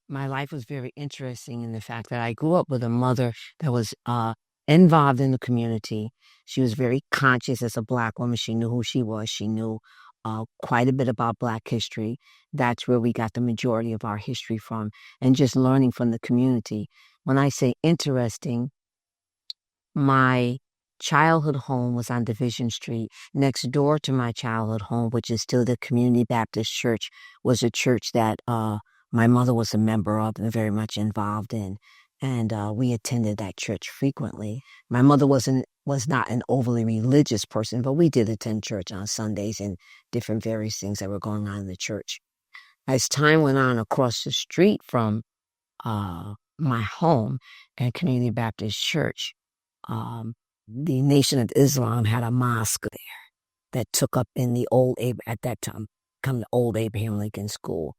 my life was very interesting in the fact that I grew up with a mother that was involved in the community. She was very conscious as a Black woman. She knew who she was. She knew quite a bit about Black history. That's where we got the majority of our history from, and just learning from the community. When I say interesting, my childhood home was on Division Street. Next door to my childhood home, which is still the Community Baptist Church, was a church that my mother was a member of and very much involved in. And we attended that church frequently. My mother was not an overly religious person, but we did attend church on Sundays and different various things that were going on in the church. As time went on, across the street from my home and Community Baptist Church, the Nation of Islam had a mosque there that took up in the at that time, come the old Abraham Lincoln School.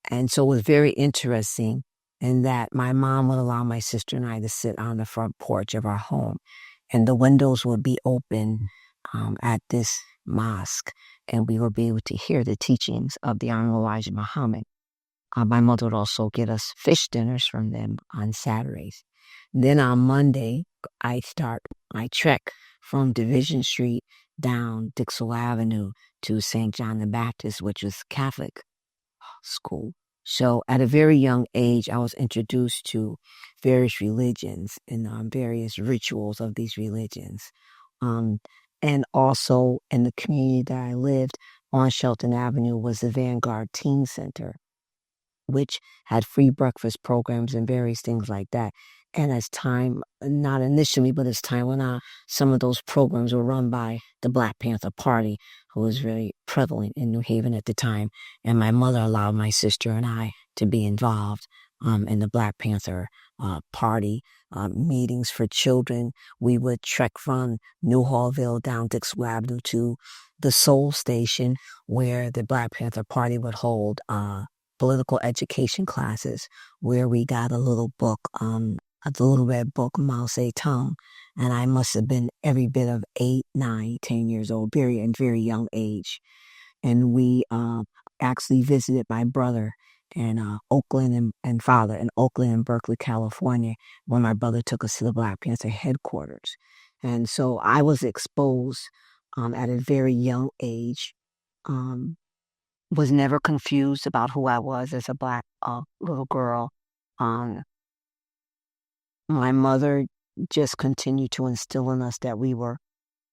And so it was very interesting in that my mom would allow my sister and I to sit on the front porch of our home, and the windows would be open at this mosque, and we would be able to hear the teachings of the Honorable Elijah Muhammad. My mother would also get us fish dinners from them on Saturdays. Then on Monday, I trek from Division Street down Dixwell Avenue to St. John the Baptist, which was Catholic school. So at a very young age, I was introduced to various religions and various rituals of these religions. And also in the community that I lived on Shelton Avenue was the Vanguard Teen Center, which had free breakfast programs and various things like that. And as time, not initially, but as time went on, some of those programs were run by the Black Panther Party, who was very prevalent in New Haven at the time. And my mother allowed my sister and I to be involved in the Black Panther Party meetings for children. We would trek from New Hallville down Dixwell Avenue to the Soul Station, where the Black Panther Party would hold political education classes, where we got a little book, the little red book, Mao Zedong, and I must have been every bit of 8, 9, 10 years old, very young age. And we actually visited my brother in Oakland and father in Oakland and Berkeley, California, when my brother took us to the Black Panther headquarters. And so I was exposed at a very young age, was never confused about who I was as a Black little girl. My mother just continued to instill in us that we were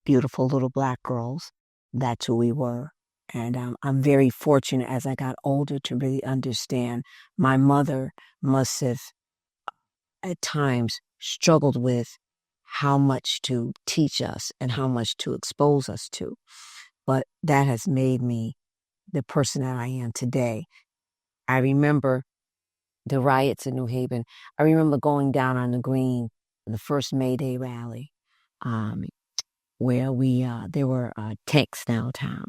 beautiful little Black girls. That's who we were. And I'm very fortunate as I got older to really understand my mother must have at times struggled with how much to teach us and how much to expose us to. But that has made me the person that I am today. I remember the riots in New Haven. I remember going down on the Green, the first May Day rally, where there were tanks downtown.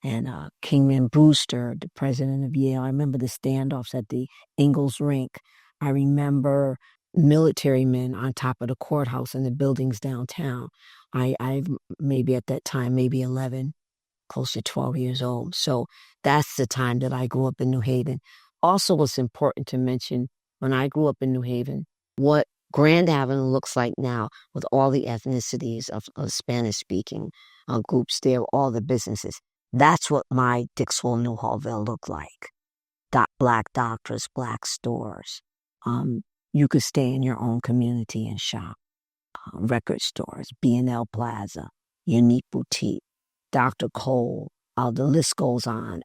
And Kingman Brewster, the president of Yale, I remember the standoffs at the Ingalls Rink. I remember military men on top of the courthouse and the buildings downtown. I maybe at that time, maybe 11, close to 12 years old. So that's the time that I grew up in New Haven. Also, what's important to mention, when I grew up in New Haven, what Grand Avenue looks like now with all the ethnicities of Spanish-speaking groups there, all the businesses. That's what my Dixwell New Hallville looked like. Black doctors, Black stores. You could stay in your own community and shop. Record stores, B&L Plaza, Unique Boutique, Dr. Cole, the list goes on.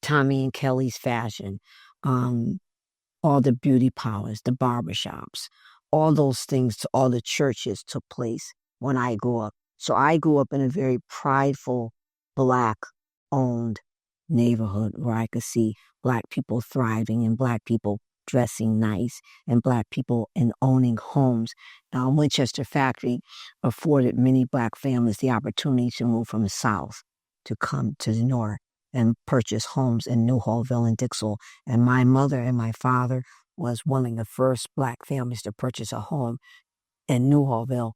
Tommy and Kelly's Fashion, all the beauty parlors, the barbershops, all those things, all the churches took place when I grew up. So I grew up in a very prideful, Black-owned neighborhood where I could see Black people thriving and Black people dressing nice and Black people in owning homes. Now, Winchester Factory afforded many Black families the opportunity to move from the South to come to the North and purchase homes in New Hallville and Dixwell. And my mother and my father was one of the first Black families to purchase a home in New Hallville.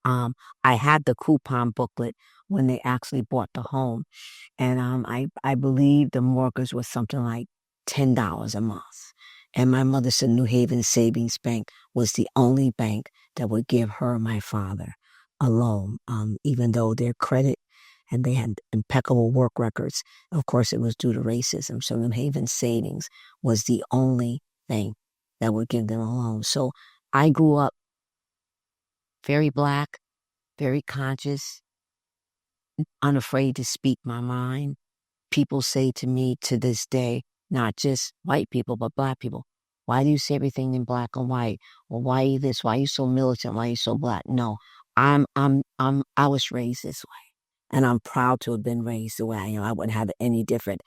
I had the coupon booklet when they actually bought the home. And I believe the mortgage was something like $10 a month. And my mother said New Haven Savings Bank was the only bank that would give her and my father a loan, even though their credit and they had impeccable work records. Of course, it was due to racism. So New Haven Savings was the only thing that would give them a loan. So I grew up very Black, very conscious, unafraid to speak my mind. People say to me to this day, not just white people, but Black people, why do you say everything in black and white? Or why are you this? Why are you so militant? Why are you so Black? No, I was raised this way. And I'm proud to have been raised the way I am. I wouldn't have it any different.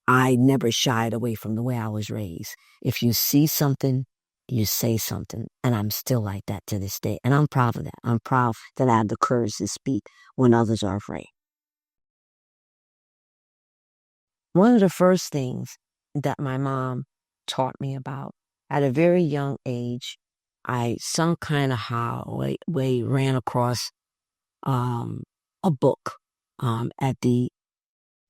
I never shied away from the way I was raised. If you see something, you say something. And I'm still like that to this day. And I'm proud of that. I'm proud that I have the courage to speak when others are afraid. One of the first things that my mom taught me about at a very young age, I some kind of way ran across a book at the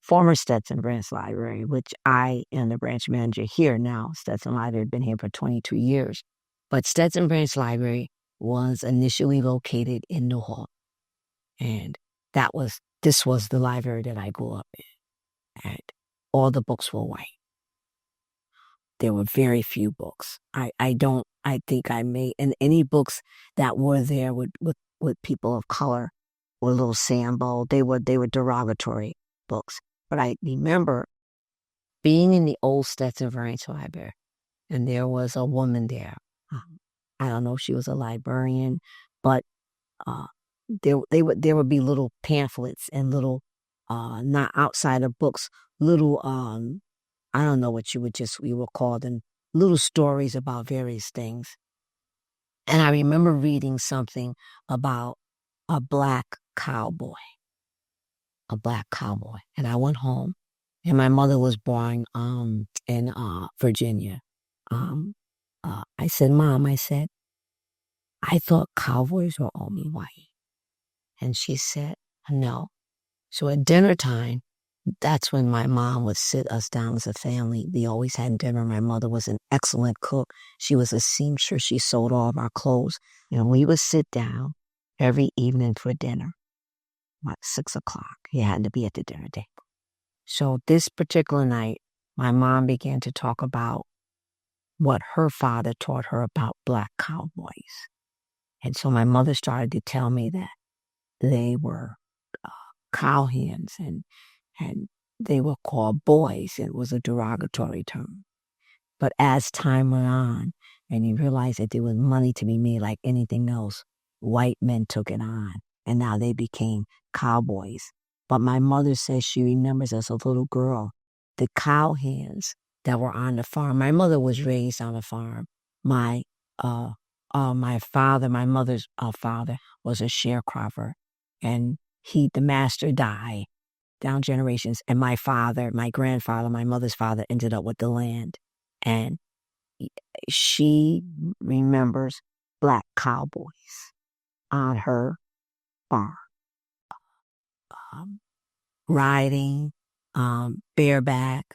former Stetson Branch Library, which I am the branch manager here now. Stetson Library had been here for 22 years. But Stetson Branch Library was initially located in New Hall. And this was the library that I grew up in. And all the books were white. There were very few books. I think I made, and any books that were there with people of color were a little sample. They were derogatory books. But I remember being in the old Stetson Branch Library, and there was a woman there. I don't know if she was a librarian, but there would be little pamphlets and little, not outside of books, little, I don't know what you would call them, little stories about various things. And I remember reading something about a black cowboy. And I went home, and my mother was born in Virginia. I said, Mom, I thought cowboys were only white. And she said, no. So at dinner time, that's when my mom would sit us down as a family. We always had dinner. My mother was an excellent cook. She was a seamstress. She sewed all of our clothes. And we would sit down every evening for dinner. About 6 o'clock. You had to be at the dinner table. So this particular night, my mom began to talk about what her father taught her about black cowboys. And so my mother started to tell me that they were cowhands and they were called boys. It was a derogatory term. But as time went on, and you realize that there was money to be made like anything else, white men took it on, and now they became cowboys. But my mother says she remembers as a little girl, the cowhands that were on the farm. My mother was raised on a farm. My mother's father was a sharecropper, and the master died down generations. And my father, my grandfather, my mother's father ended up with the land. And she remembers black cowboys on her farm, riding, bareback,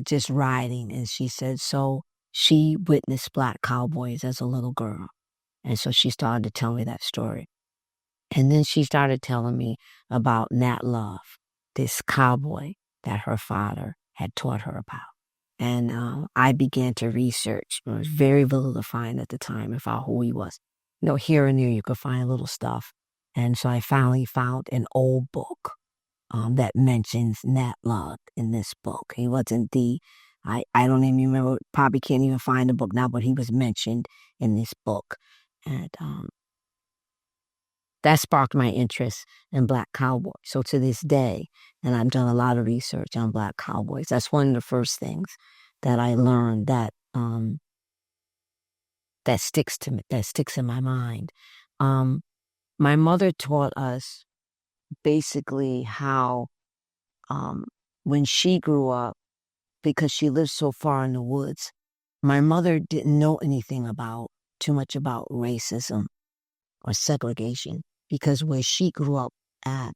just riding. And she said, so she witnessed black cowboys as a little girl. And so she started to tell me that story. And then she started telling me about Nat Love, this cowboy that her father had taught her about. And I began to research. There was very little to find at the time about who he was. Here and there you could find little stuff. And so I finally found an old book that mentions Nat Love in this book. He wasn't I don't even remember, probably can't even find the book now, but he was mentioned in this book. And that sparked my interest in black cowboys. So to this day, and I've done a lot of research on black cowboys, that's one of the first things that I learned that sticks in my mind. My mother taught us basically how when she grew up, because she lived so far in the woods, my mother didn't know anything too much about racism or segregation, because where she grew up at,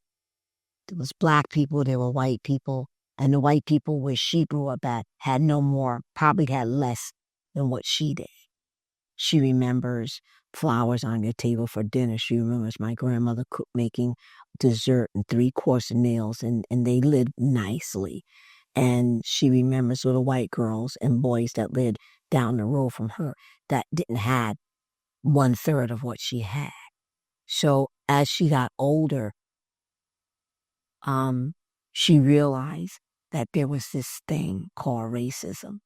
there was black people, there were white people, and the white people where she grew up at probably had less than what she did. She remembers flowers on your table for dinner. She remembers my grandmother making dessert and 3-course meals, and they lived nicely. And she remembers little white girls and boys that lived down the road from her that didn't have 1/3 of what she had. So as she got older, she realized that there was this thing called racism.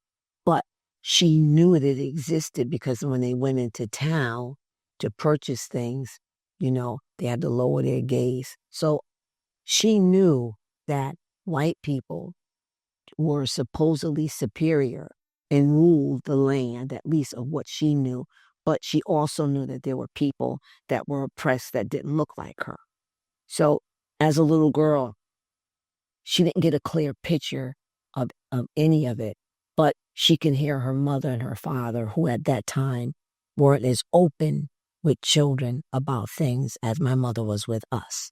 But she knew that it existed because when they went into town to purchase things, they had to lower their gaze. So she knew that white people were supposedly superior and ruled the land, at least of what she knew. But she also knew that there were people that were oppressed that didn't look like her. So as a little girl, she didn't get a clear picture of any of it, but she can hear her mother and her father, who at that time weren't as open with children about things as my mother was with us.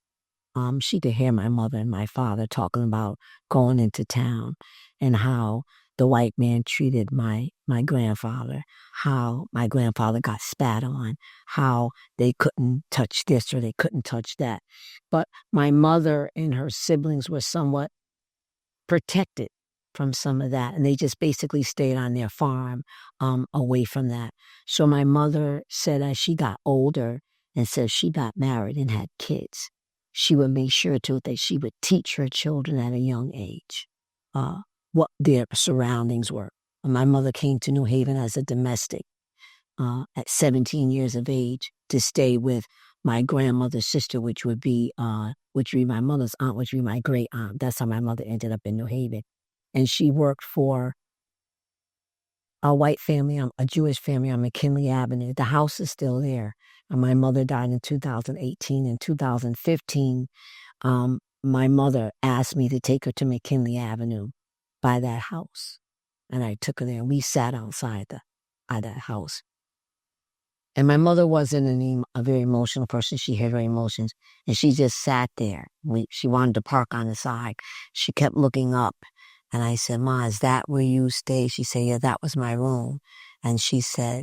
She could hear my mother and my father talking about going into town and how the white man treated my grandfather, how my grandfather got spat on, how they couldn't touch this or they couldn't touch that. But my mother and her siblings were somewhat protected from some of that, and they just basically stayed on their farm away from that. So my mother said as she got older and said she got married and had kids, she would make sure too that she would teach her children at a young age what their surroundings were. My mother came to New Haven as a domestic at 17 years of age to stay with my grandmother's sister, which would be my mother's aunt, which would be my great aunt. That's how my mother ended up in New Haven. And she worked for a white family, a Jewish family on McKinley Avenue. The house is still there. And my mother died in 2018. In 2015, my mother asked me to take her to McKinley Avenue by that house. And I took her there and we sat outside that house. And my mother wasn't a very emotional person. She had her emotions. And she just sat there. She wanted to park on the side. She kept looking up. And I said, Ma, is that where you stay? She said, yeah, that was my room. And she said,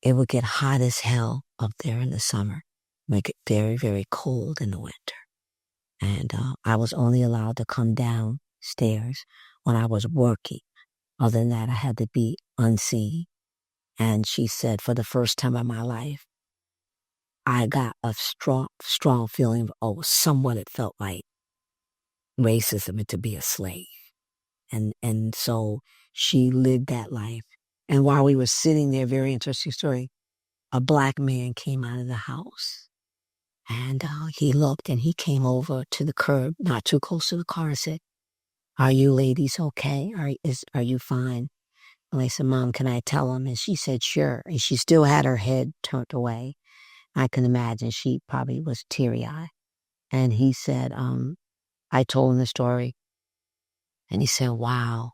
it would get hot as hell up there in the summer. Make it very, very cold in the winter. And I was only allowed to come downstairs when I was working. Other than that, I had to be unseen. And she said, for the first time in my life, I got a strong feeling of, somewhat it felt like racism and to be a slave. And so she lived that life. And while we were sitting there, very interesting story, a black man came out of the house. And he looked and he came over to the curb, not too close to the car, and said, are you ladies okay? Are you fine? And I said, Mom, can I tell him? And she said, sure. And she still had her head turned away. I can imagine she probably was teary-eyed. And he said, I told him the story. And he said, wow.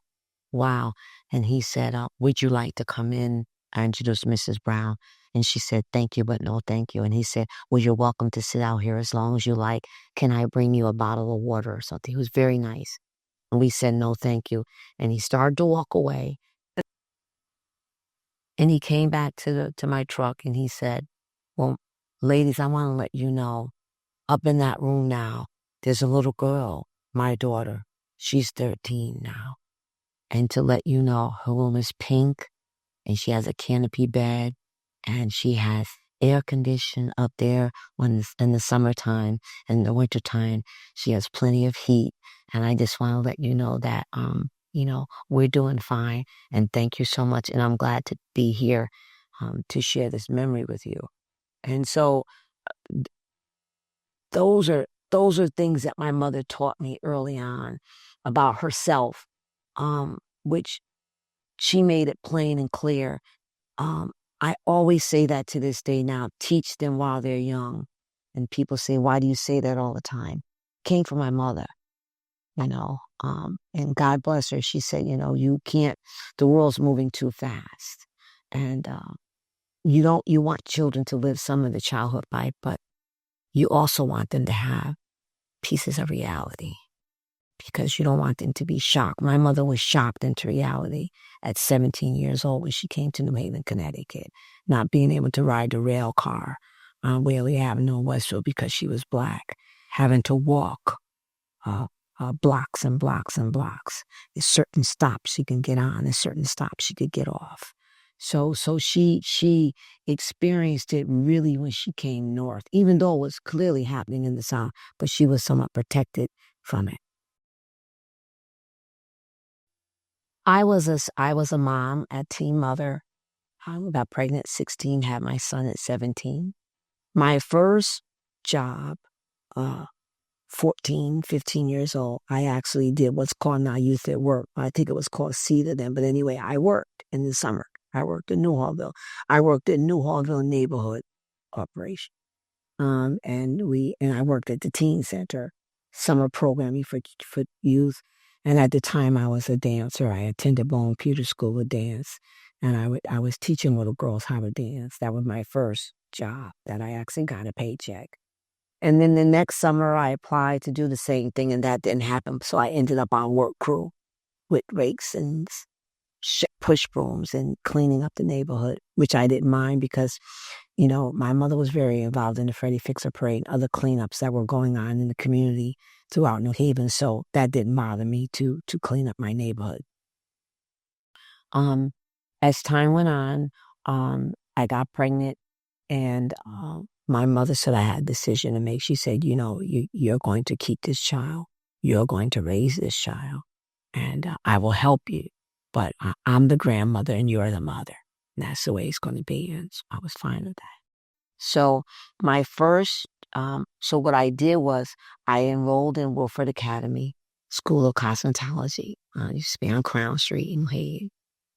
And he said, would you like to come in? I introduced Mrs. Brown. And she said, thank you, but no thank you. And he said, well, you're welcome to sit out here as long as you like. Can I bring you a bottle of water or something? He was very nice. And we said, no, thank you. And he started to walk away. And he came back to my truck and he said, well, ladies, I want to let you know, up in that room now, there's a little girl, my daughter. She's 13 now. And to let you know, her room is pink and she has a canopy bed and she has air conditioning up there when it's in the summertime and the wintertime. She has plenty of heat. And I just want to let you know that, we're doing fine. And thank you so much. And I'm glad to be here to share this memory with you. And so those are things that my mother taught me early on about herself, which she made it plain and clear. I always say that to this day now, teach them while they're young. And people say, why do you say that all the time? Came from my mother, and God bless her. She said, you can't, the world's moving too fast. And you want children to live some of the childhood life, but you also want them to have pieces of reality. because you don't want them to be shocked. My mother was shocked into reality at 17 years old when she came to New Haven, Connecticut, not being able to ride the rail car on Whaley Avenue in Westfield because she was Black, having to walk blocks and blocks and blocks. There's certain stops she can get on, and certain stops she could get off. So she experienced it really when she came north, even though it was clearly happening in the South, but she was somewhat protected from it. I was a mom, a teen mother. I got pregnant at 16, had my son at 17. My first job, 14, 15 years old, I actually did what's called now Youth at Work. I think it was called CETA then, but anyway, I worked in the summer. I worked in New Hallville. I worked at New Hallville Neighborhood Corporation. And I worked at the teen center, summer programming for youth. And at the time I was a dancer. I attended Bone Computer School of Dance. And I was teaching little girls how to dance. That was my first job that I actually got a paycheck. And then the next summer I applied to do the same thing, and that didn't happen. So I ended up on work crew with rakes and push brooms and cleaning up the neighborhood, which I didn't mind because, my mother was very involved in the Freddie Fixer Parade and other cleanups that were going on in the community throughout New Haven. So that didn't bother me to clean up my neighborhood. As time went on, I got pregnant, and my mother said I had a decision to make. She said, you're going to keep this child. You're going to raise this child, and I will help you. But I'm the grandmother and you're the mother. And that's the way it's going to be. And so I was fine with that. So my first, what I did was I enrolled in Wilford Academy School of Cosmetology. I used to be on Crown Street in New Haven.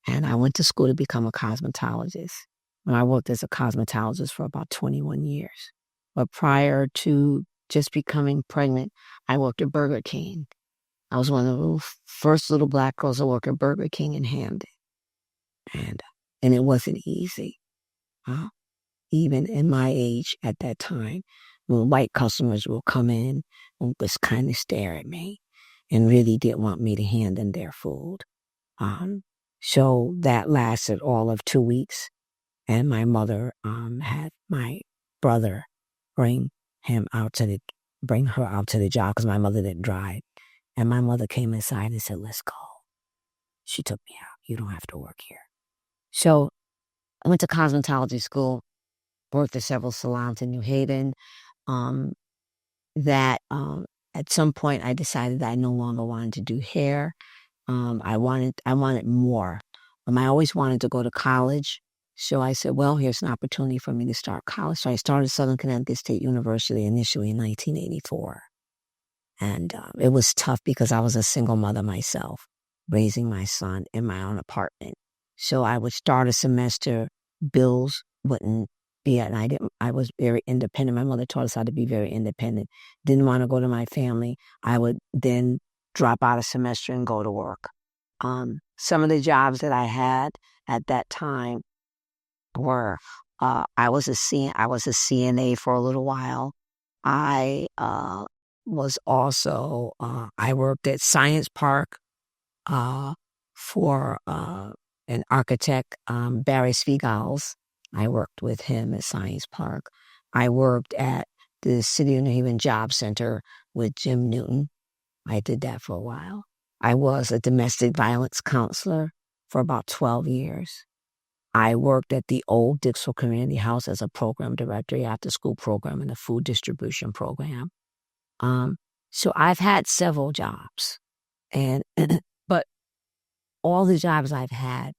And I went to school to become a cosmetologist. And I worked as a cosmetologist for about 21 years. But prior to just becoming pregnant, I worked at Burger King. I was one of the first little Black girls to work at Burger King in Hamden. And it wasn't easy. Even in my age at that time, when white customers will come in and just kind of stare at me and really didn't want me to hand them their food. So that lasted all of 2 weeks. And my mother had my brother bring her out to the job because my mother didn't drive. And my mother came inside and said, let's go. She took me out. You don't have to work here. So I went to cosmetology school, worked at several salons in New Haven. At some point I decided that I no longer wanted to do hair. I wanted more. I always wanted to go to college. So I said, well, here's an opportunity for me to start college. So I started Southern Connecticut State University initially in 1984. And it was tough because I was a single mother myself, raising my son in my own apartment. So I would start a semester, bills wouldn't be, and I was very independent. My mother taught us how to be very independent. Didn't want to go to my family. I would then drop out a semester and go to work. Some of the jobs that I had at that time were, I was a CNA for a little while. I was also, I worked at Science Park for an architect, Barry Svigals. I worked with him at Science Park. I worked at the City of New Haven Job Center with Jim Newton. I did that for a while. I was a domestic violence counselor for about 12 years. I worked at the old Dixville Community House as a program director, after school program, and a food distribution program. So I've had several jobs, but all the jobs I've had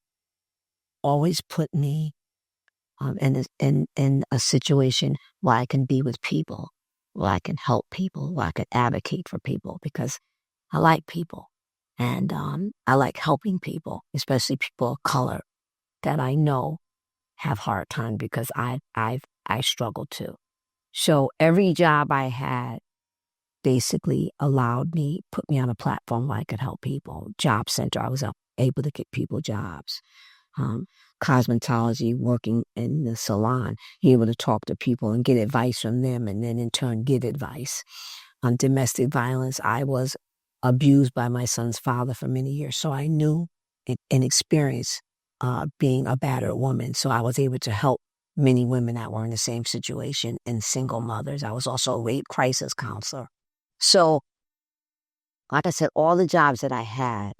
always put me in a situation where I can be with people, where I can help people, where I can advocate for people, because I like people, and I like helping people, especially people of color that I know have hard time because I struggle too. So every job I had basically put me on a platform where I could help people. Job center, I was able to get people jobs. Cosmetology, working in the salon, able to talk to people and get advice from them, and then in turn give advice. On domestic violence, I was abused by my son's father for many years. So I knew and experienced being a battered woman. So I was able to help many women that were in the same situation and single mothers. I was also a rape crisis counselor. So, like I said, all the jobs that I had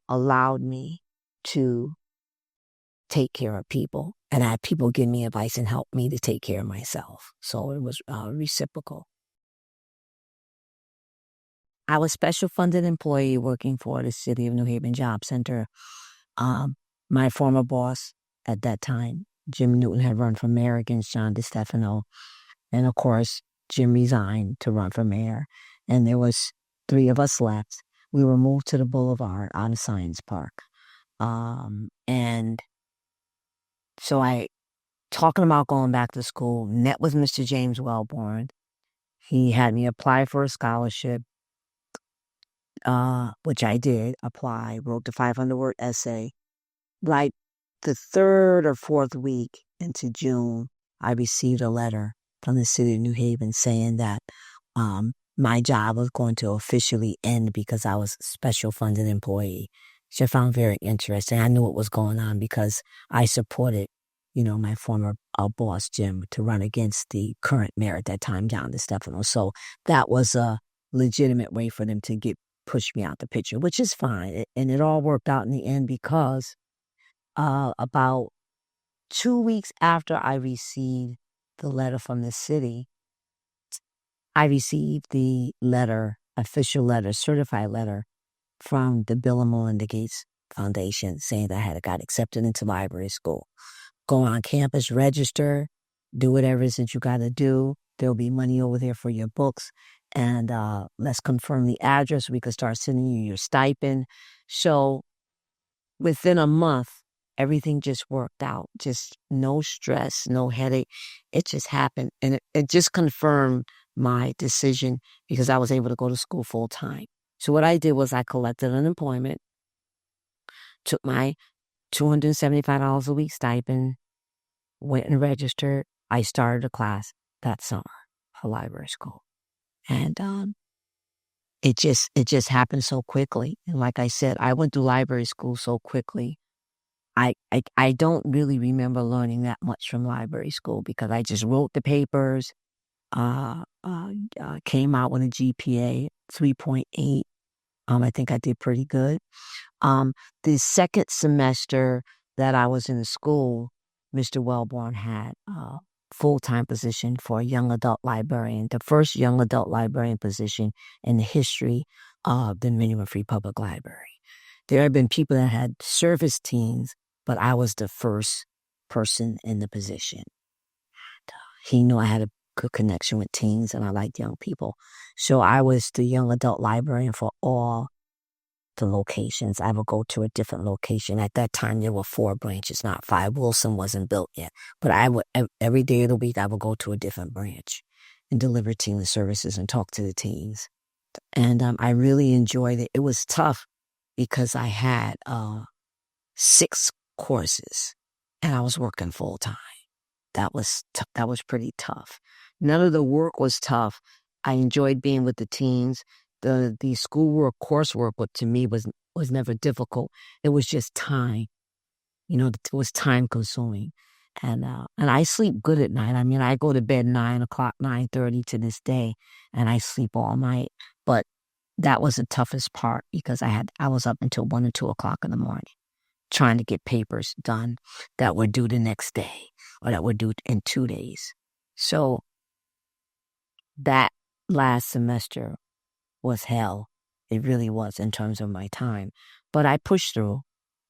allowed me to take care of people. And I had people give me advice and help me to take care of myself. So it was reciprocal. I was special funded employee working for the City of New Haven Job Center. My former boss at that time, Jim Newton, had run for mayor against John DeStefano. And of course, Jim resigned to run for mayor. And there was 3 of us left. We were moved to the Boulevard out of Science Park. And so talking about going back to school, met with Mr. James Wellborn. He had me apply for a scholarship, which I did apply, wrote the 500-word essay. Like the 3rd or 4th week into June, I received a letter from the City of New Haven saying that my job was going to officially end because I was a special funded employee, which I found very interesting. I knew what was going on because I supported, my former boss, Jim, to run against the current mayor at that time, John DeStefano. So that was a legitimate way for them to push me out the picture, which is fine. And it all worked out in the end because about 2 weeks after I received the letter from the city, I received the official letter, certified letter from the Bill and Melinda Gates Foundation saying that I had got accepted into library school. Go on campus, register, do whatever it is that you got to do. There'll be money over there for your books. And let's confirm the address. We could start sending you your stipend. So within a month, everything just worked out. Just no stress, no headache. It just happened. And it just confirmed my decision because I was able to go to school full time. So what I did was I collected unemployment, took my $275 a week stipend, went and registered. I started a class that summer for library school. And it just happened so quickly. And like I said, I went through library school so quickly. I don't really remember learning that much from library school because I just wrote the papers, came out with a GPA 3.8. I think I did pretty good. The second semester that I was in the school, Mr. Wellborn had a full-time position for a young adult librarian, the first young adult librarian position in the history of the Minimum Free Public Library. There have been people that had serviced teens, but I was the first person in the position. He knew I had a good connection with teens and I liked young people. So I was the young adult librarian for all the locations. I would go to a different location. At that time, there were 4 branches, not 5. Wilson wasn't built yet. But I would, every day of the week, I would go to a different branch and deliver teen services and talk to the teens. And I really enjoyed it. It was tough because I had 6 courses and I was working full time. That was pretty tough. None of the work was tough. I enjoyed being with the teens. The schoolwork, coursework, to me was never difficult. It was just time. It was time consuming. And I sleep good at night. I mean, I go to bed 9 o'clock, 9:30 to this day, and I sleep all night. But that was the toughest part because I was up until 1 or 2 o'clock in the morning trying to get papers done that were due the next day or that were due in 2 days. So that last semester was hell. It really was in terms of my time. But I pushed through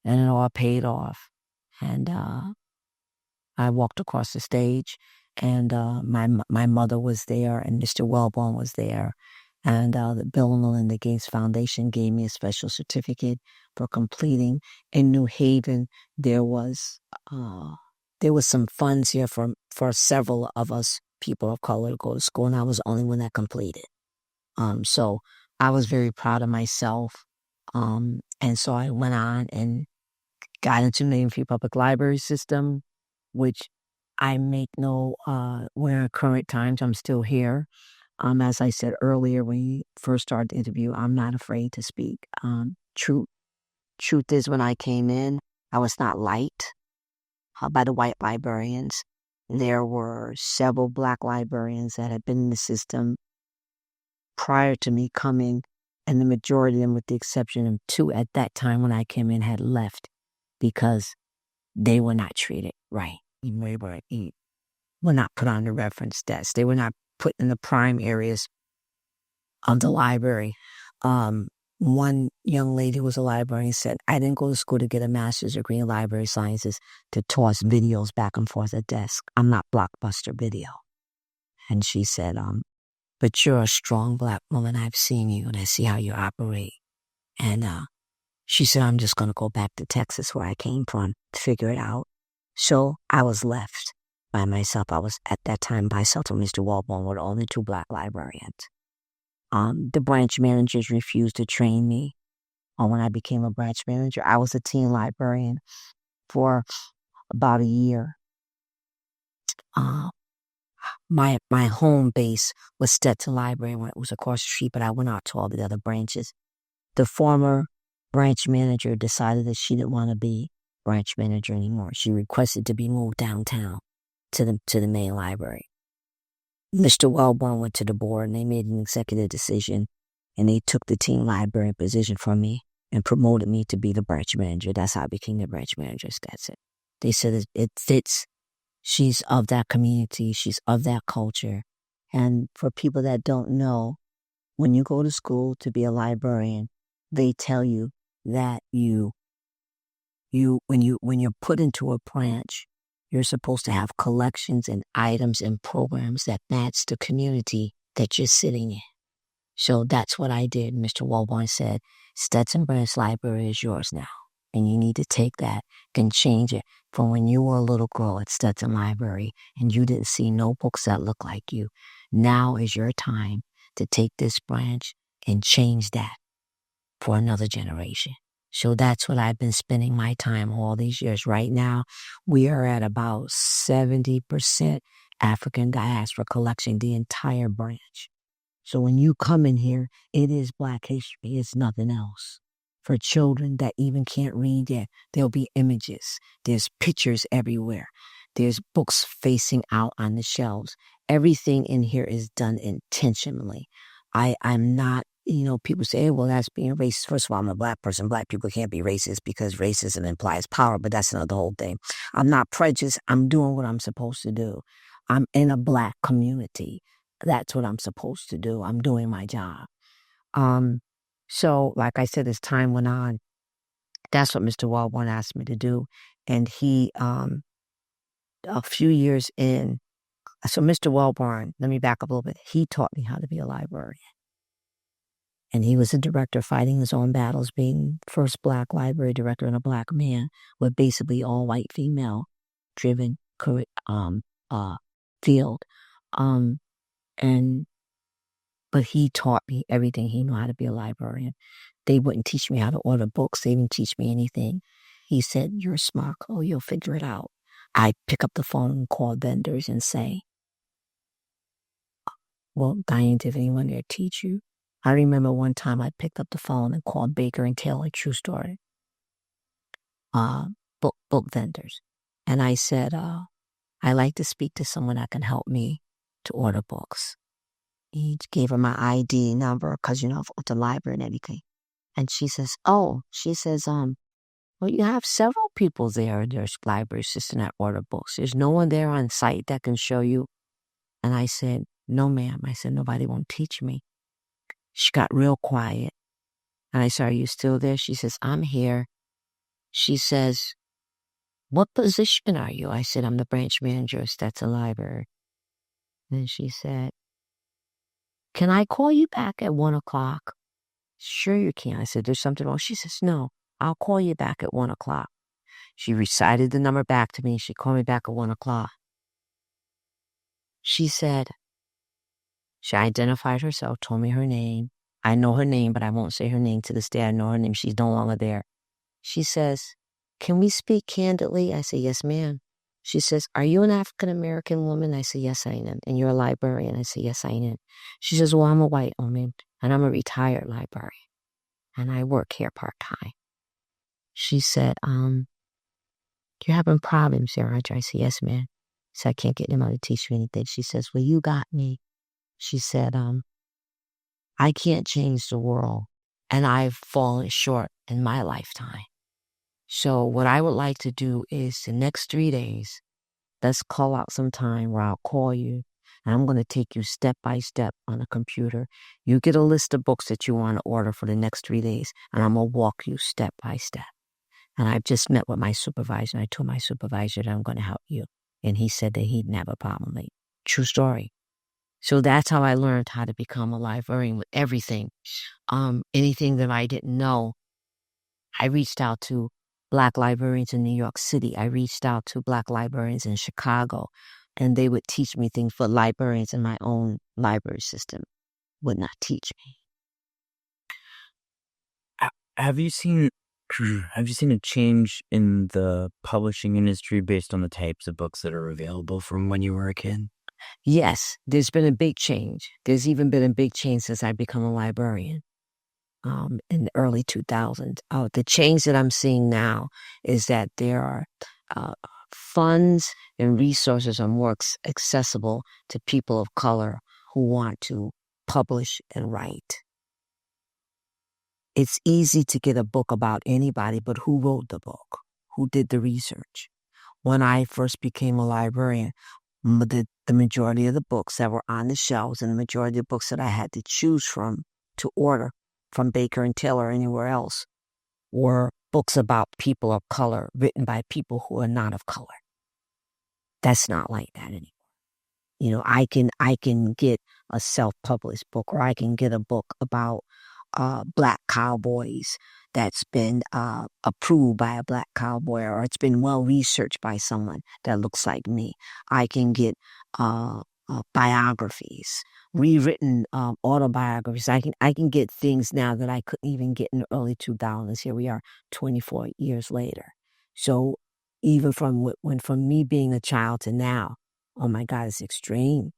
and it all paid off. And I walked across the stage and my mother was there and Mr. Wellborn was there. And the Bill and Melinda Gates Foundation gave me a special certificate for completing. In New Haven, there was some funds here for several of us people of color to go to school, and I was the only one that completed. So I was very proud of myself. And so I went on and got into the New Haven Free Public Library system, which I make where at current times I'm still here. As I said earlier when you first started the interview, I'm not afraid to speak. Truth is, when I came in, I was not liked by the white librarians. There were several black librarians that had been in the system prior to me coming, and the majority of them, with the exception of 2 at that time when I came in, had left because they were not treated right. They were not put on the reference desk. They were not put in the prime areas of the library. One young lady who was a librarian said, I didn't go to school to get a master's degree in library sciences to toss videos back and forth at desk. I'm not Blockbuster Video. And she said, but you're a strong black woman. I've seen you and I see how you operate. And she said, I'm just going to go back to Texas where I came from to figure it out. So I was left by myself. I was at that time by myself and Mr. Walborn were the only 2 black librarians. The branch managers refused to train me. When I became a branch manager, I was a teen librarian for about a year. My home base was Stetson Librarian, it was across the street, but I went out to all the other branches. The former branch manager decided that she didn't want to be branch manager anymore. She requested to be moved downtown to the main library. Mr. Wellborn went to the board and they made an executive decision and they took the teen librarian position from me and promoted me to be the branch manager. That's how I became the branch manager. That's it. They said it fits. She's of that community. She's of that culture. And for people that don't know, when you go to school to be a librarian, they tell you that when you're put into a branch, you're supposed to have collections and items and programs that match the community that you're sitting in. So that's what I did. Mr. Walborn said, Stetson Branch Library is yours now. And you need to take that and change it from when you were a little girl at Stetson Library and you didn't see no books that look like you. Now is your time to take this branch and change that for another generation. So that's what I've been spending my time all these years. Right now, we are at about 70% African diaspora collection, the entire branch. So when you come in here, it is Black history. It's nothing else. For children that even can't read yet, there'll be images. There's pictures everywhere. There's books facing out on the shelves. Everything in here is done intentionally. I'm not, people say, well, that's being racist. First of all, I'm a Black person. Black people can't be racist because racism implies power, but that's another whole thing. I'm not prejudiced. I'm doing what I'm supposed to do. I'm in a Black community. That's what I'm supposed to do. I'm doing my job. So, like I said, as time went on, that's what Mr. Walborn asked me to do. And he, a few years in, so Mr. Walborn, let me back up a little bit. He taught me how to be a librarian. And he was a director fighting his own battles, being first Black library director and a Black man with basically all white female driven field. But he taught me everything he knew how to be a librarian. They wouldn't teach me how to order books. They didn't teach me anything. He said, you're smart, Chloe, you'll figure it out. I pick up the phone and call vendors and say, well, Diane, did anyone there teach you? I remember one time I picked up the phone and called Baker and Taylor, true story, book vendors. And I said, I like to speak to someone that can help me to order books. He gave her my ID number because, with the library and everything. And she says, well, you have several people there. There's library assistant that order books. There's no one there on site that can show you. And I said, no, ma'am. I said, nobody won't teach me. She got real quiet. And I said, are you still there? She says, I'm here. She says, what position are you? I said, I'm the branch manager of Stetson Library. And she said, can I call you back at 1:00? Sure you can. I said, there's something wrong. She says, no, I'll call you back at 1:00. She recited the number back to me. She called me back at 1:00. She said, she identified herself, told me her name. I know her name, but I won't say her name to this day. I know her name. She's no longer there. She says, can we speak candidly? I say, yes, ma'am. She says, "Are you an African-American woman?" I say, "Yes, I am." "And you're a librarian?" I say, "Yes, I am." She says, "Well, I'm a white woman and I'm a retired librarian and I work here part-time." She said, "You're having problems here, aren't you?" I said, "Yes, ma'am." So I can't get them out to teach you anything. She says, "Well, you got me." She said, "I can't change the world and I've fallen short in my lifetime. So what I would like to do is the next 3 days, let's call out some time where I'll call you and I'm going to take you step by step on a computer. You get a list of books that you want to order for the next 3 days and I'm going to walk you step by step." And I've just met with my supervisor. And I told my supervisor that I'm going to help you. And he said that he didn't have a problem. Like, true story. So that's how I learned how to become a librarian with everything. Anything that I didn't know, I reached out to Black librarians in New York City. I reached out to Black librarians in Chicago, and they would teach me things for librarians in my own library system would not teach me. Have you seen a change in the publishing industry based on the types of books that are available from when you were a kid? Yes, there's been a big change. There's even been a big change since I become a librarian. In the early 2000s. The change that I'm seeing now is that there are funds and resources are more accessible to people of color who want to publish and write. It's easy to get a book about anybody, but who wrote the book? Who did the research? When I first became a librarian, the majority of the books that were on the shelves and the majority of the books that I had to choose from to order from Baker and Taylor or anywhere else were books about people of color written by people who are not of color. That's not like that anymore. You know, I can get a self-published book, or I can get a book about Black cowboys that's been approved by a Black cowboy, or it's been well researched by someone that looks like me. I can get biographies, rewritten autobiographies. I can get things now that I couldn't even get in the early 2000s. Here we are 24 years later. So even from me being a child to now, oh my God, it's extreme.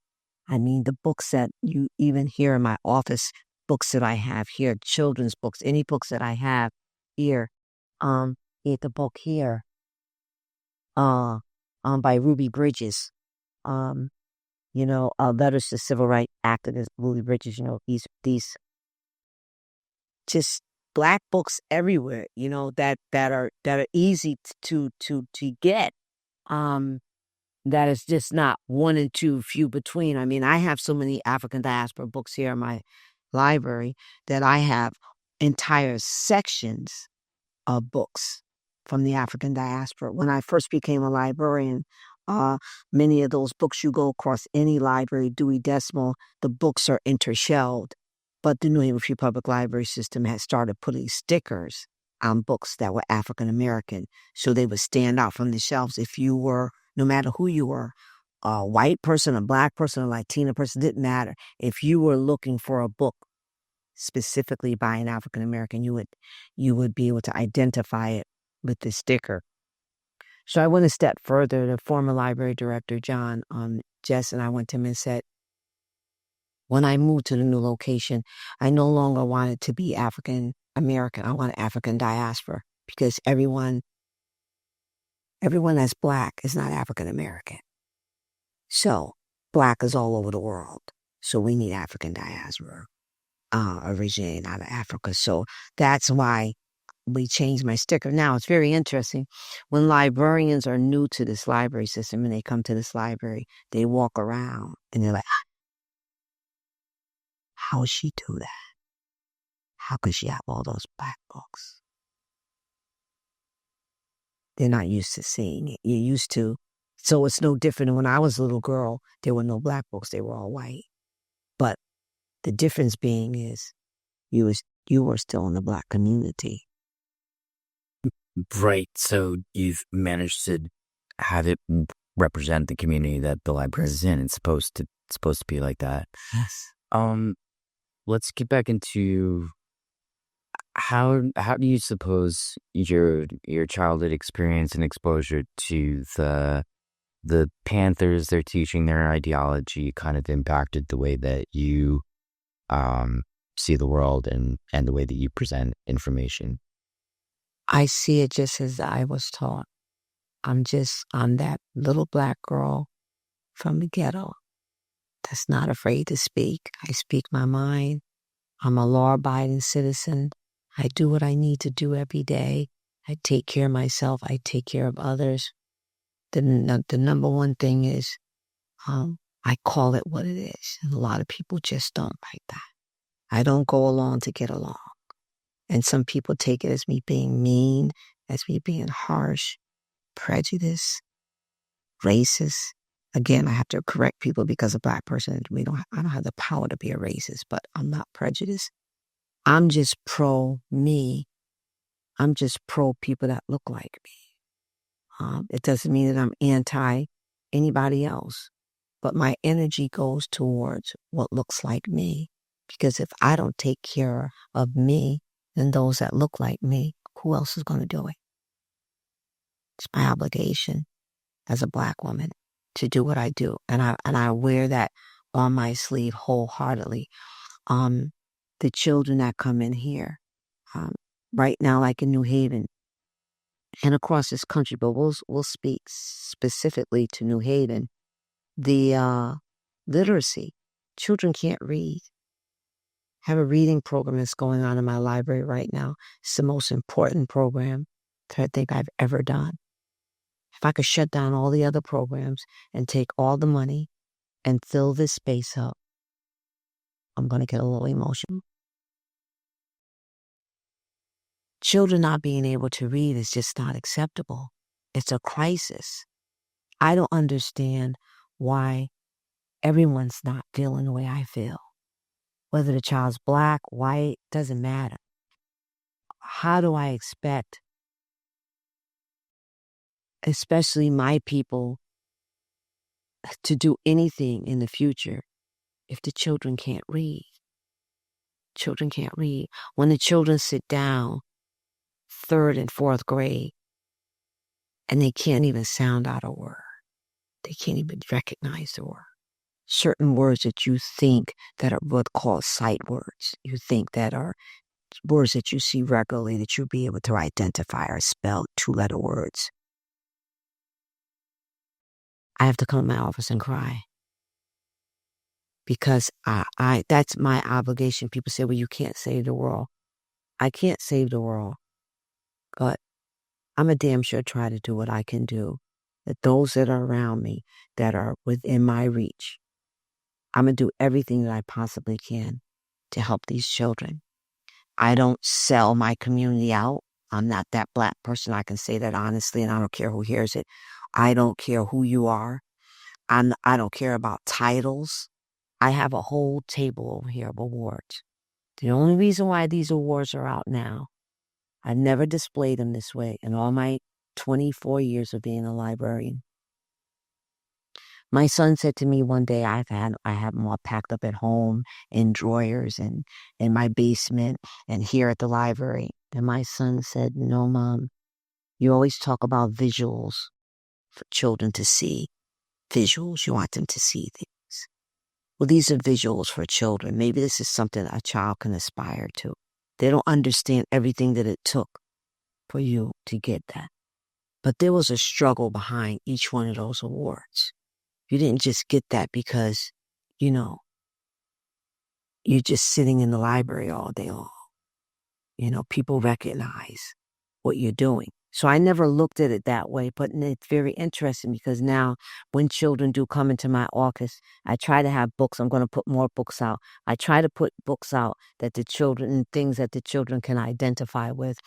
I mean, the books that you even hear in my office, books that I have here, children's books, any books that I have here, the book here, by Ruby Bridges, letters to civil rights activist Ruby Bridges, these just Black books everywhere, that are easy to get. That is just not one and two, few between. I mean, I have so many African diaspora books here in my library that I have entire sections of books from the African diaspora. When I first became a librarian, many of those books, you go across any library, Dewey Decimal, the books are intershelled. But the New Haven Free Public Library System has started putting stickers on books that were African American, so they would stand out from the shelves if you were, no matter who you were, a white person, a Black person, a Latina person, didn't matter. If you were looking for a book specifically by an African American, you would be able to identify it with the sticker. So I went a step further. The former library director, John Jess, and I went to him and said, when I moved to the new location, I no longer wanted to be African American. I wanted African diaspora, because everyone that's Black is not African American. So Black is all over the world. So we need African diaspora, originating out of Africa. So that's why we changed my sticker. Now, it's very interesting. When librarians are new to this library system and they come to this library, they walk around and they're like, how would she do that? How could she have all those Black books? They're not used to seeing it. You're used to. So it's no different than when I was a little girl, there were no Black books. They were all white. But the difference being is you were still in the Black community. Right. So you've managed to have it represent the community that the library is in. It's supposed to be like that. Yes. Let's get back into how do you suppose your childhood experience and exposure to the the Panthers, their teaching, their ideology kind of impacted the way that you see the world and the way that you present information? I see it just as I was taught. I'm that little black girl from the ghetto that's not afraid to speak. I speak my mind. I'm a law-abiding citizen. I do what I need to do every day. I take care of myself. I take care of others. The number one thing is I call it what it is. And a lot of people just don't like that. I don't go along to get along. And some people take it as me being mean, as me being harsh, prejudice, racist. Again, I have to correct people because a black person, I don't have the power to be a racist, but I'm not prejudiced. I'm just pro me. I'm just pro people that look like me. It doesn't mean that I'm anti anybody else, but my energy goes towards what looks like me. Because if I don't take care of me and those that look like me, who else is going to do it? It's my obligation as a black woman to do what I do. And I wear that on my sleeve wholeheartedly. The children that come in here, right now, like in New Haven and across this country, but we'll speak specifically to New Haven, the literacy. Children can't read. I have a reading program that's going on in my library right now. It's the most important program that I think I've ever done. If I could shut down all the other programs and take all the money and fill this space up, I'm going to get a little emotional. Children not being able to read is just not acceptable. It's a crisis. I don't understand why everyone's not feeling the way I feel. Whether the child's black, white, doesn't matter. How do I expect, especially my people, to do anything in the future if the children can't read? Children can't read. When the children sit down, 3rd and 4th grade, and they can't even sound out a word. They can't even recognize the word. Certain words that you think that are what called sight words. You think that are words that you see regularly that you'll be able to identify or spell 2-letter words. I have to come to my office and cry. Because I that's my obligation. People say, well, you can't save the world. I can't save the world. But I'm a damn sure try to do what I can do. That those that are around me, that are within my reach, I'm going to do everything that I possibly can to help these children. I don't sell my community out. I'm not that black person. I can say that honestly, and I don't care who hears it. I don't care who you are. I don't care about titles. I have a whole table over here of awards. The only reason why these awards are out now, I've never displayed them this way in all my 24 years of being a librarian. My son said to me one day, I have them all packed up at home in drawers and in my basement and here at the library. And my son said, Mom, you always talk about visuals for children to see. Visuals, you want them to see things. Well, these are visuals for children. Maybe this is something a child can aspire to. They don't understand everything that it took for you to get that. But there was a struggle behind each one of those awards. You didn't just get that because, you're just sitting in the library all day long. People recognize what you're doing. So I never looked at it that way, but it's very interesting because now when children do come into my office, I try to have books. I'm going to put more books out. I try to put books out that the children, things that the children can identify with,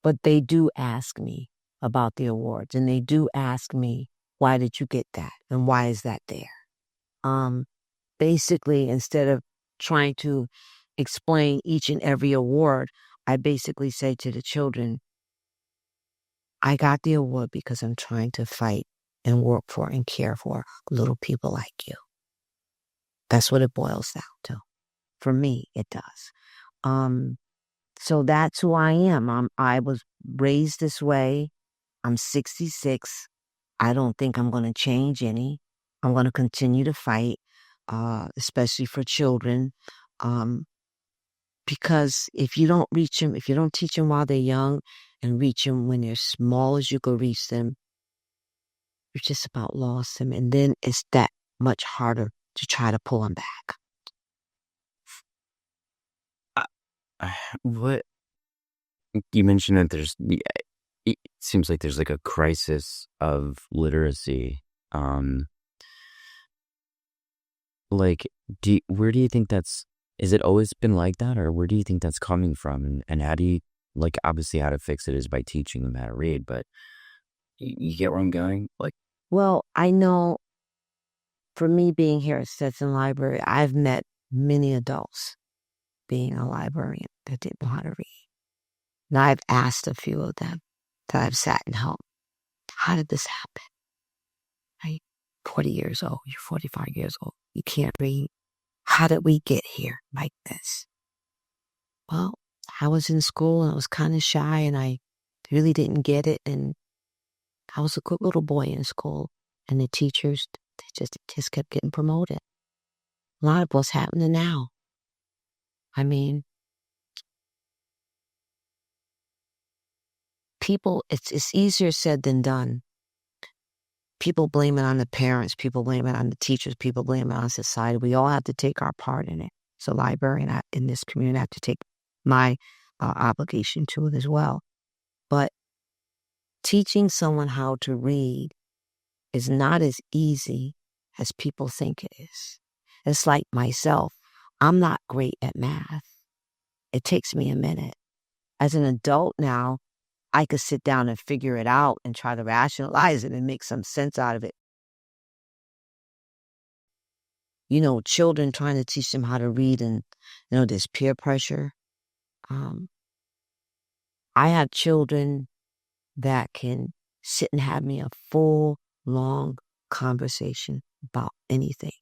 but they do ask me about the awards and they do ask me, why did you get that? And why is that there? Basically, instead of trying to explain each and every award, I basically say to the children, I got the award because I'm trying to fight and work for and care for little people like you. That's what it boils down to. For me, it does. So that's who I am. I was raised this way. I'm 66. I don't think I'm going to change any. I'm going to continue to fight, especially for children. Because if you don't reach them, if you don't teach them while they're young and reach them when they're small as you could reach them, you're just about lost them. And then it's that much harder to try to pull them back. What you mentioned that it seems like there's like a crisis of literacy. Like, where do you think is it always been like that, or where do you think that's coming from? And how do you, like, obviously how to fix it is by teaching them how to read, but you get where I'm going? Like, well, I know for me being here at Stetson Library, I've met many adults being a librarian that didn't know how to read. And I've asked a few of them that I've sat and helped, how did this happen? Right? 40 years old, you're 45 years old, you can't read. How did we get here like this? Well, I was in school and I was kind of shy and I really didn't get it. And I was a good little boy in school. And the teachers, they just kept getting promoted. A lot of what's happening now. I mean, people, it's easier said than done. People blame it on the parents. People blame it on the teachers. People blame it on society. We all have to take our part in it. So librarian in this community, I have to take my obligation to it as well. But teaching someone how to read is not as easy as people think it is. It's like myself. I'm not great at math. It takes me a minute. As an adult now, I could sit down and figure it out and try to rationalize it and make some sense out of it. You know, children trying to teach them how to read and, you know, there's peer pressure. I have children that can sit and have me a full, long conversation about anything.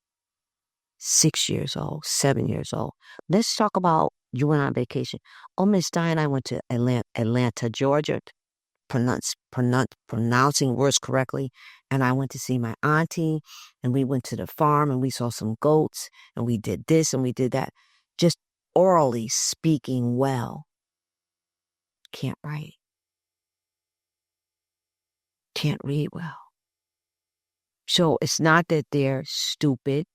6 years old, 7 years old. Let's talk about you went on vacation. Oh, Miss Diane, I went to Atlanta, Georgia, pronouncing words correctly. And I went to see my auntie, and we went to the farm, and we saw some goats, and we did this, and we did that. Just orally speaking well. Can't write. Can't read well. So it's not that they're stupid.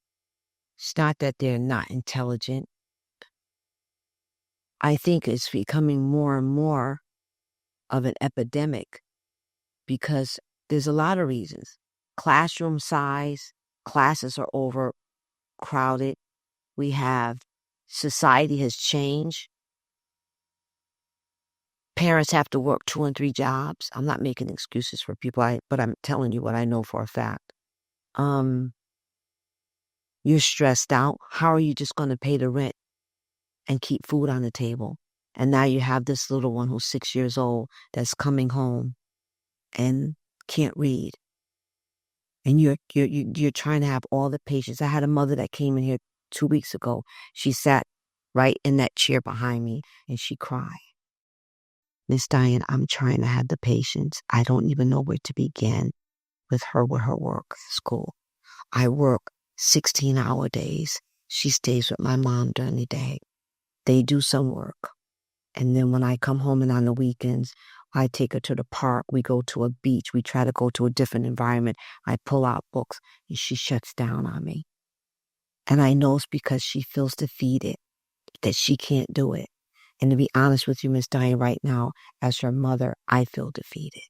It's not that they're not intelligent. I think it's becoming more and more of an epidemic because there's a lot of reasons. Classroom size, classes are overcrowded. We have, society has changed. Parents have to work 2 and 3 jobs. I'm not making excuses for people, but I'm telling you what I know for a fact. You're stressed out. How are you just going to pay the rent and keep food on the table? And now you have this little one who's 6 years old that's coming home and can't read. And you're trying to have all the patience. I had a mother that came in here 2 weeks ago. She sat right in that chair behind me and she cried. Miss Diane, I'm trying to have the patience. I don't even know where to begin with her work, school. I work 16-hour days. She stays with my mom during the day. They do some work. And then when I come home and on the weekends, I take her to the park. We go to a beach. We try to go to a different environment. I pull out books and she shuts down on me. And I know it's because she feels defeated, that she can't do it. And to be honest with you, Miss Diane, right now, as her mother, I feel defeated.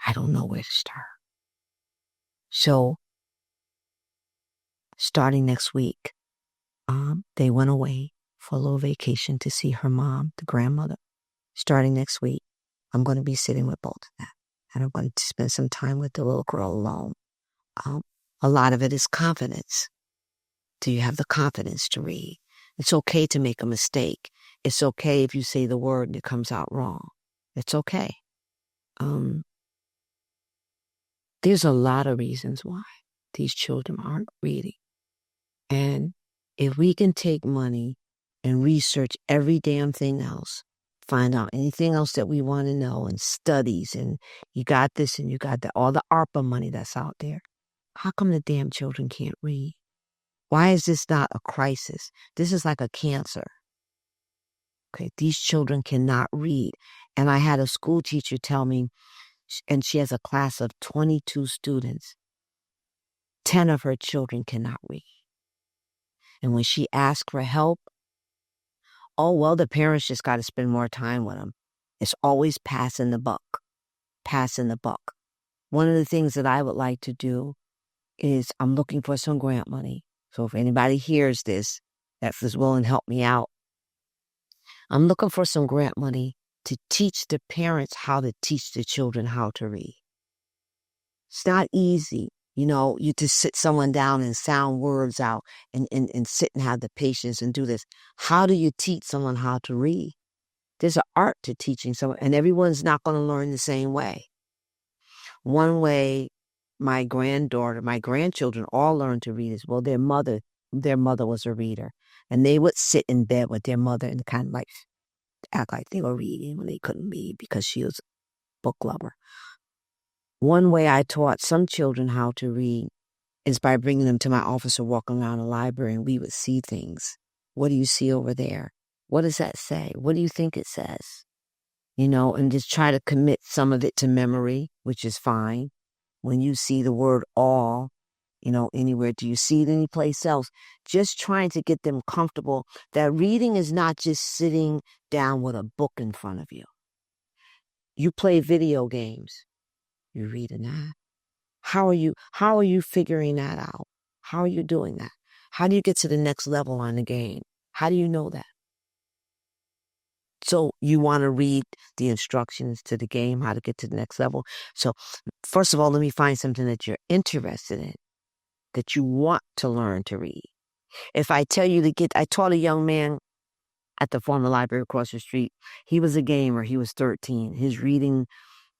I don't know where to start. So, starting next week, they went away for a little vacation to see her mom, the grandmother. Starting next week, I'm going to be sitting with both of them. And I'm going to spend some time with the little girl alone. A lot of it is confidence. Do you have the confidence to read? It's okay to make a mistake. It's okay if you say the word and it comes out wrong. It's okay. There's a lot of reasons why these children aren't reading. And if we can take money and research every damn thing else, find out anything else that we want to know, and studies, and you got this and you got that, all the ARPA money that's out there. How come the damn children can't read? Why is this not a crisis? This is like a cancer. Okay, these children cannot read. And I had a school teacher tell me, and she has a class of 22 students, 10 of her children cannot read. And when she asked for help, oh, well, the parents just got to spend more time with them. It's always passing the buck. One of the things that I would like to do is I'm looking for some grant money. So if anybody hears this that is willing to help me out, I'm looking for some grant money to teach the parents how to teach the children how to read. It's not easy. You just sit someone down and sound words out and sit and have the patience and do this. How do you teach someone how to read? There's an art to teaching someone, and everyone's not going to learn the same way. One way my grandchildren all learned to read is, well, their mother was a reader, and they would sit in bed with their mother and kind of like act like they were reading when they couldn't read because she was a book lover. One way I taught some children how to read is by bringing them to my office or walking around the library, and we would see things. What do you see over there? What does that say? What do you think it says? And just try to commit some of it to memory, which is fine. When you see the word all, anywhere, do you see it anyplace else? Just trying to get them comfortable that reading is not just sitting down with a book in front of you. You play video games. You're reading that. How are you figuring that out? How are you doing that? How do you get to the next level on the game? How do you know that? So you want to read the instructions to the game, how to get to the next level. So first of all, let me find something that you're interested in, that you want to learn to read. If I tell you I taught a young man at the former library across the street. He was a gamer. He was 13. His reading,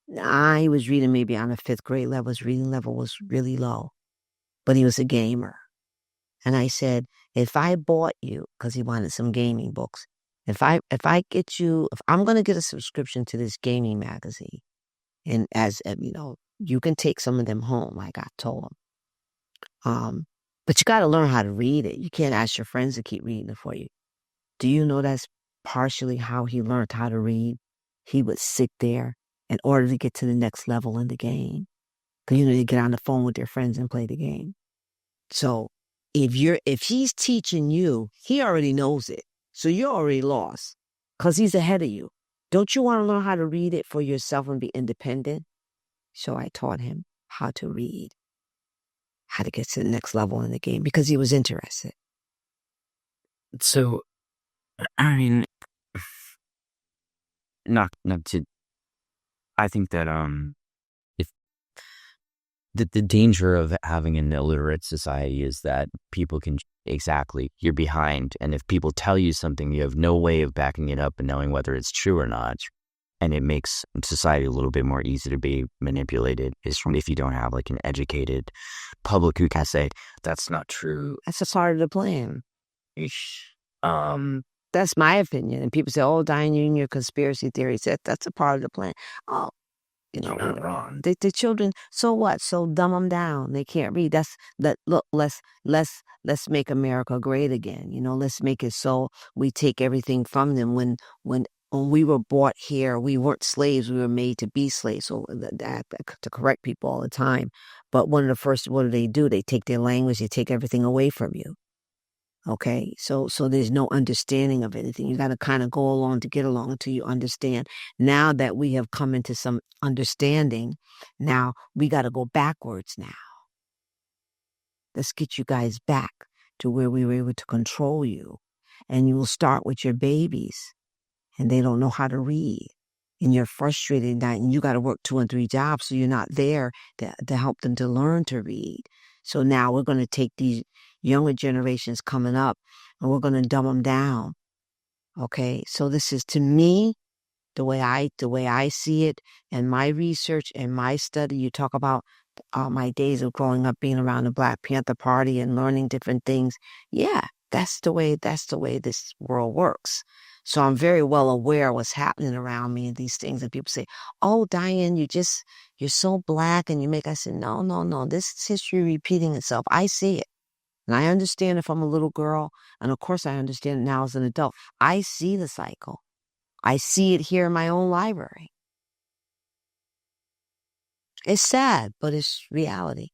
he was reading maybe on a 5th grade level. His reading level was really low, but he was a gamer. And I said, if I bought you, because he wanted some gaming books, if I'm going to get a subscription to this gaming magazine, and as you can take some of them home, like I told him. But you got to learn how to read it. You can't ask your friends to keep reading it for you. Do you know that's partially how he learned how to read? He would sit there in order to get to the next level in the game. Because you get on the phone with your friends and play the game. So if he's teaching you, he already knows it. So you're already lost because he's ahead of you. Don't you want to learn how to read it for yourself and be independent? So I taught him how to read, how to get to the next level in the game because he was interested. So, I mean, not to, I think that, if the danger of having an illiterate society is that people can, you're behind. And if people tell you something, you have no way of backing it up and knowing whether it's true or not. And it makes society a little bit more easy to be manipulated if you don't have like an educated public who can say, that's not true. That's a part of the plan. That's my opinion. And people say, oh, Diane, your conspiracy theories, that's a part of the plan. Oh, wrong. The children, so what? So dumb them down. They can't read. Let's make America great again. Let's make it so we take everything from them. When we were brought here, we weren't slaves. We were made to be slaves. So to correct people all the time. But one of the first, what do? They take their language. They take everything away from you. Okay, so there's no understanding of anything. You got to kind of go along to get along until you understand. Now that we have come into some understanding, now we got to go backwards now. Let's get you guys back to where we were able to control you. And you will start with your babies, and they don't know how to read. And you're frustrated, and you got to work 2 and 3 jobs, so you're not there to help them to learn to read. So now we're going to take these younger generations coming up, and we're going to dumb them down. Okay, so this is, to me, the way I see it, and my research and my study. You talk about my days of growing up, being around the Black Panther Party and learning different things. Yeah, that's the way this world works. So I'm very well aware of what's happening around me and these things. And people say, "Oh, Diane, you're so black," and I said, no, no, no. This is history repeating itself. I see it. And I understand if I'm a little girl. And of course, I understand it now as an adult. I see the cycle. I see it here in my own library. It's sad, but it's reality.